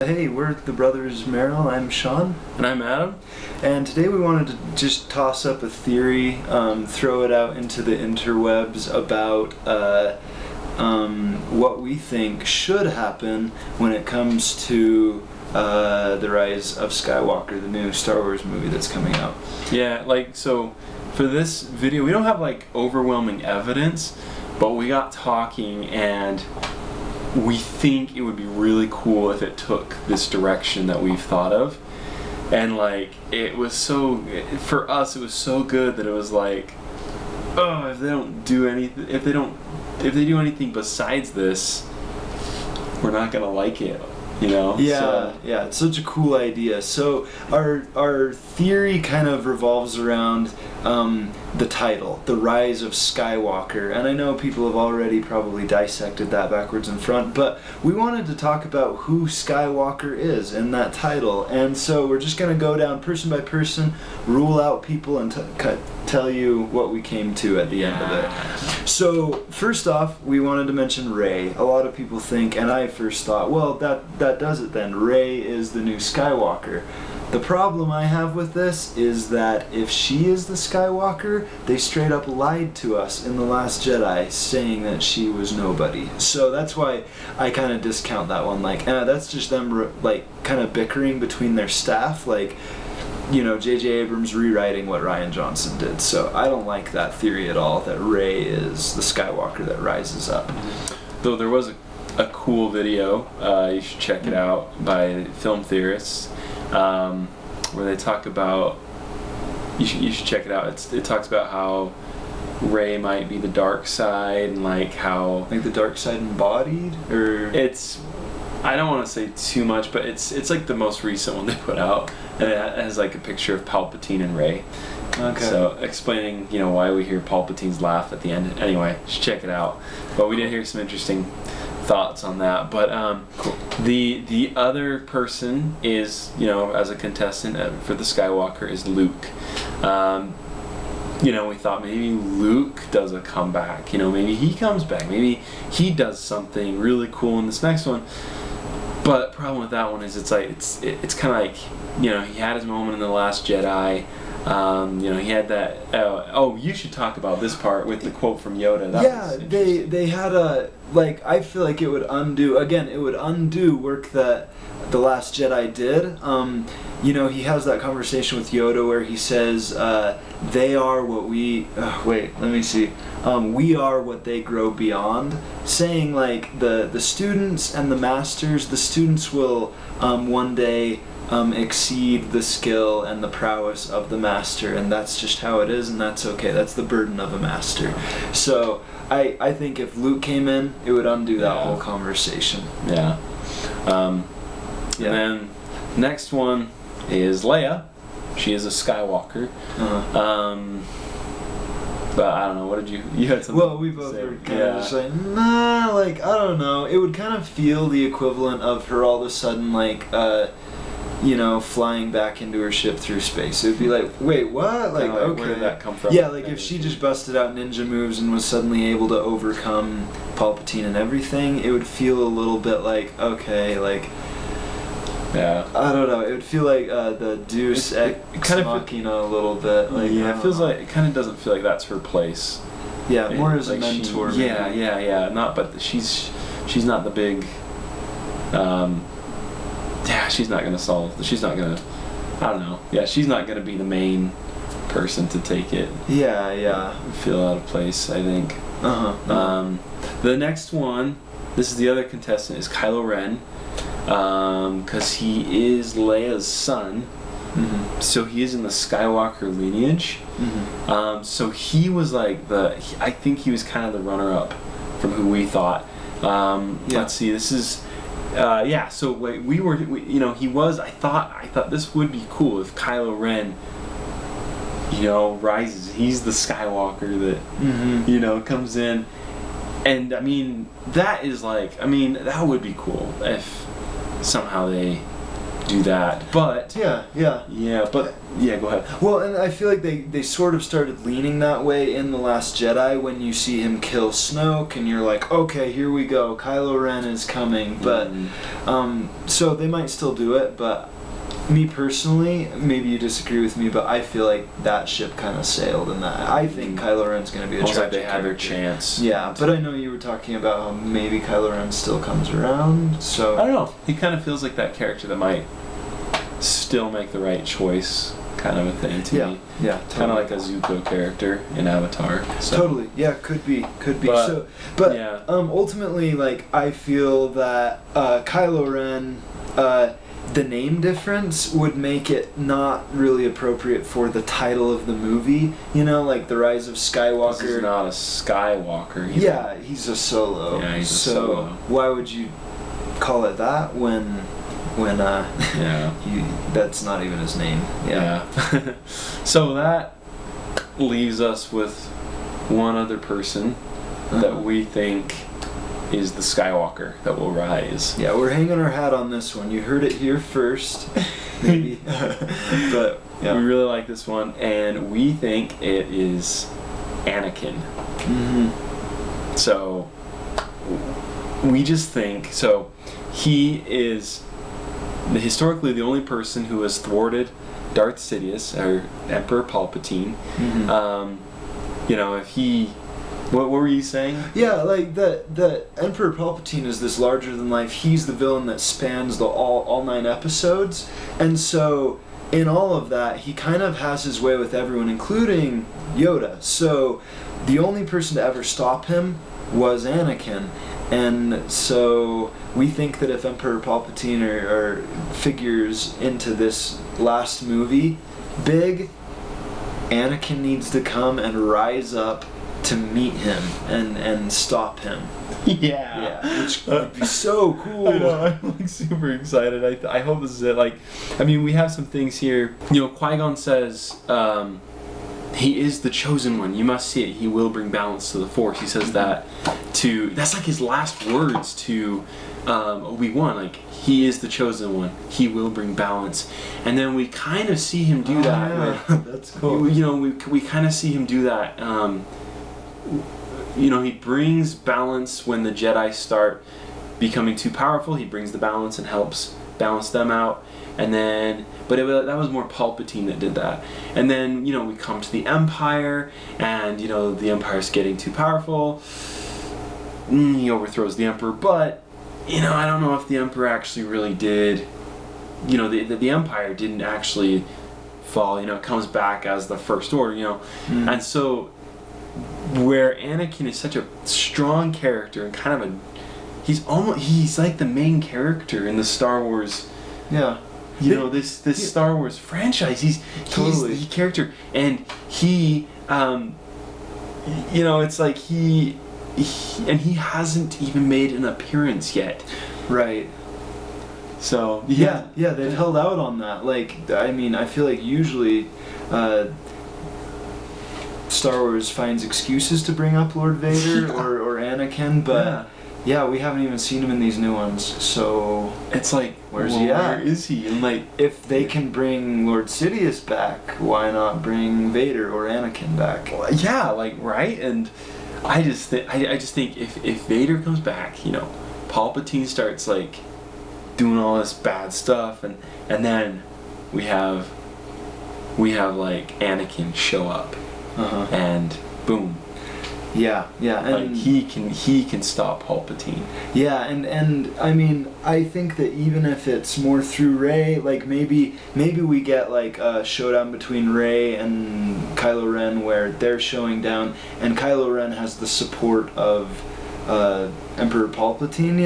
Hey, we're the brothers Merrill. I'm Sean. And I'm Adam. And today we wanted to just toss up a theory, throw it out into the interwebs about what we think should happen when it comes to the Rise of Skywalker, the new Star Wars movie that's coming out. Yeah, so for this video, we don't have overwhelming evidence, but we got talking and we think it would be really cool if it took this direction that we've thought of. And it was so, for us, it was so good that it was oh, if they don't do anything, if they do anything besides this, we're not gonna like it, you know? Yeah, yeah, it's such a cool idea. So our theory kind of revolves around the title, The Rise of Skywalker, and I know people have already probably dissected that backwards and front, but we wanted to talk about who Skywalker is in that title, and so we're just going to go down person by person, rule out people, and tell you what we came to at the end of it. So first off, we wanted to mention Rey. A lot of people think, and I first thought, well, that does it then. Rey is the new Skywalker. The problem I have with this is that if she is the Skywalker, they straight up lied to us in The Last Jedi, saying that she was nobody. So that's why I kind of discount that one. That's just them kind of bickering between their staff. J.J. Abrams rewriting what Rian Johnson did. So I don't like that theory at all, that Rey is the Skywalker that rises up. Though there was a cool video, you should check it out, by film theorists, where they talk about, you should check it out, it talks about how Rey might be the dark side, and how... the dark side embodied? Or... I don't want to say too much, but it's the most recent one they put out, and it has a picture of Palpatine and Rey. Okay. So explaining, why we hear Palpatine's laugh at the end. Anyway, just check it out. But we did hear some interesting thoughts on that. But cool. The other person is, as a contestant for the Skywalker, is Luke. We thought maybe Luke does a comeback. Maybe he comes back. Maybe he does something really cool in this next one. But the problem with that one is it's kind of he had his moment in The Last Jedi. He had that. Oh, you should talk about this part with the quote from Yoda. They had a I feel like it would undo work that The Last Jedi did. He has that conversation with Yoda where he says, "They are what we." Wait, let me see. We are what they grow beyond. Saying the students and the masters, the students will one day exceed the skill and the prowess of the master, and that's just how it is, and that's okay. That's the burden of a master. So I think if Luke came in, it would undo that whole conversation. Yeah. And then next one is Leia. She is a Skywalker. But I don't know, what did you had something? Well, we both were kind of just nah, I don't know. It would kind of feel the equivalent of her all of a sudden flying back into her ship through space. It would be wait, what? Okay. Where did that come from? Yeah, if she just busted out ninja moves and was suddenly able to overcome Palpatine and everything, it would feel a little bit okay, yeah. I don't know. It would feel like the Deus Ex Machina a little bit. It feels it kind of doesn't feel like that's her place. Yeah, more as a mentor. Yeah. But she's not the big. She's not gonna solve. She's not gonna. I don't know. Yeah, she's not gonna be the main person to take it. Yeah. Feel out of place, I think. The next one. This is the other contestant. Is Kylo Ren. Because he is Leia's son, so he is in the Skywalker lineage. So he was I think he was kind of the runner-up from who we thought. Let's see, this is, so he was, I thought this would be cool if Kylo Ren, rises. He's the Skywalker that, comes in. And, that is that would be cool if somehow they do that. But yeah, go ahead. Well, and I feel like they sort of started leaning that way in The Last Jedi when you see him kill Snoke, and you're like, okay, here we go, Kylo Ren is coming. But so they might still do it, but me personally, maybe you disagree with me, but I feel like that ship kind of sailed, and that I think Kylo Ren's going to be a tragic they had their character. chance. Yeah, but I know you were talking about how maybe Kylo Ren still comes around, so... I don't know. He kind of feels like that character that might still make the right choice, kind of a thing to me. Yeah, totally. Kind of like a Zuko character in Avatar. So. Totally, yeah, could be. But ultimately, like, I feel that Kylo Ren... the name difference would make it not really appropriate for the title of the movie. You know, like The Rise of Skywalker. He's not a Skywalker. He's a Solo. Yeah, he's a Solo. Why would you call it that when that's not even his name? Yeah. So that leaves us with one other person that we think is the Skywalker that will rise. Yeah, we're hanging our hat on this one. You heard it here first, maybe. But yeah. We really like this one, and we think it is Anakin. Mm-hmm. So we just think he is historically the only person who has thwarted Darth Sidious or Emperor Palpatine. Mm-hmm. If he... What were you saying? Yeah, like the Emperor Palpatine is this larger than life. He's the villain that spans all 9 episodes, and so in all of that, he kind of has his way with everyone, including Yoda. So the only person to ever stop him was Anakin, and so we think that if Emperor Palpatine or figures into this last movie big, Anakin needs to come and rise up to meet him and stop him. Yeah, which would be so cool. I know, I'm like super excited. I hope this is it. Like, I mean, we have some things here. Qui-Gon says he is the chosen one. You must see it. He will bring balance to the Force. He says that that's like his last words to Obi-Wan. Like, he is the chosen one. He will bring balance. And then we kind of see him do that. Yeah. That's cool. We kind of see him do that. He brings balance when the Jedi start becoming too powerful. He brings the balance and helps balance them out. And then, that was more Palpatine that did that. And then, we come to the Empire, and, the Empire's getting too powerful. He overthrows the Emperor, but, I don't know if the Emperor actually really did. The Empire didn't actually fall. It comes back as the First Order, And so, where Anakin is such a strong character and kind of he's like the main character in the Star Wars. Yeah. This Star Wars franchise. He's the character, and he it's like he hasn't even made an appearance yet. Right. So yeah, they've held out on that. Like, I mean, I feel like usually Star Wars finds excuses to bring up Lord Vader or Anakin, but yeah, we haven't even seen him in these new ones. So it's like, where's he at? Where is he? And like, if they can bring Lord Sidious back, why not bring Vader or Anakin back? Yeah, like, right? And I just think if Vader comes back, Palpatine starts like doing all this bad stuff, and then we have like Anakin show up. And boom. Yeah, and like he can stop Palpatine. Yeah, and I mean, I think that even if it's more through Rey, like maybe we get like a showdown between Rey and Kylo Ren where they're showing down, and Kylo Ren has the support of Emperor Palpatine.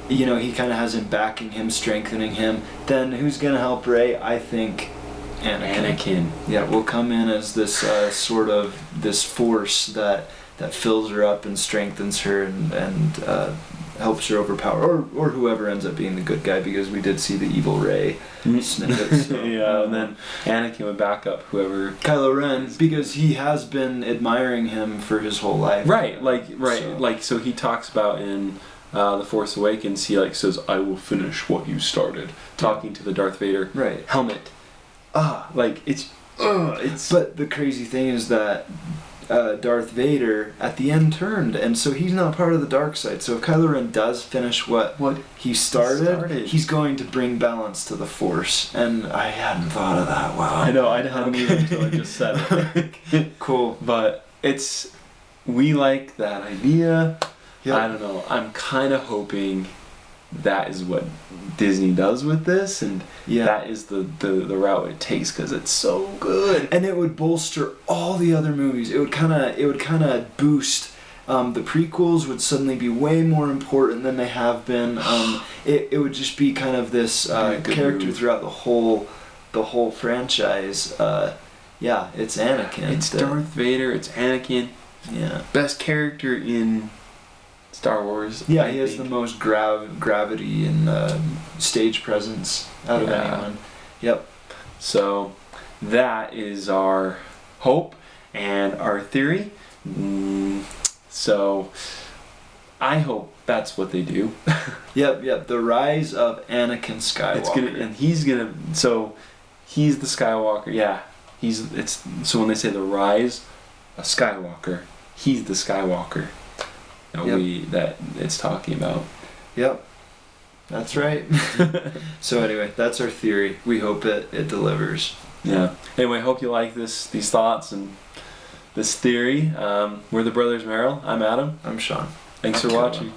He kind of has him backing him, strengthening him. Then who's gonna help Rey? I think Anakin. Yeah, will come in as this sort of this force that fills her up and strengthens her and helps her overpower, or whoever ends up being the good guy, because we did see the evil Rey snippets. So, and then Anakin would back up whoever Kylo Ren, because he has been admiring him for his whole life. Right. So he talks about in The Force Awakens, he like says, "I will finish what you started," talking to the Darth Vader helmet. Like it's. But the crazy thing is that Darth Vader at the end turned, and so he's not part of the dark side. So if Kylo Ren does finish what he started, he's going to bring balance to the Force. And I hadn't thought of that. Wow. I know, I hadn't either until I just said it. Cool. But we like that idea. Yep. I don't know. I'm kind of hoping that is what Disney does with this, and that is the route it takes, because it's so good, and it would bolster all the other movies. It would kind of boost. The prequels would suddenly be way more important than they have been. It would just be kind of this character throughout the whole franchise. It's Anakin. It's Darth Vader. It's Anakin. Yeah. Best character in Star Wars. Yeah, he has the most gravity and stage presence out of anyone. Yep. So that is our hope and our theory. So I hope that's what they do. Yep. The Rise of Anakin Skywalker. He's the Skywalker. Yeah. So when they say the Rise of Skywalker, he's the Skywalker. That it's talking about. Yep. That's right. So anyway, that's our theory. We hope it delivers. Yeah. Anyway, hope you like these thoughts and this theory. We're the Brothers Merrill. I'm Adam. I'm Sean. Thanks for watching.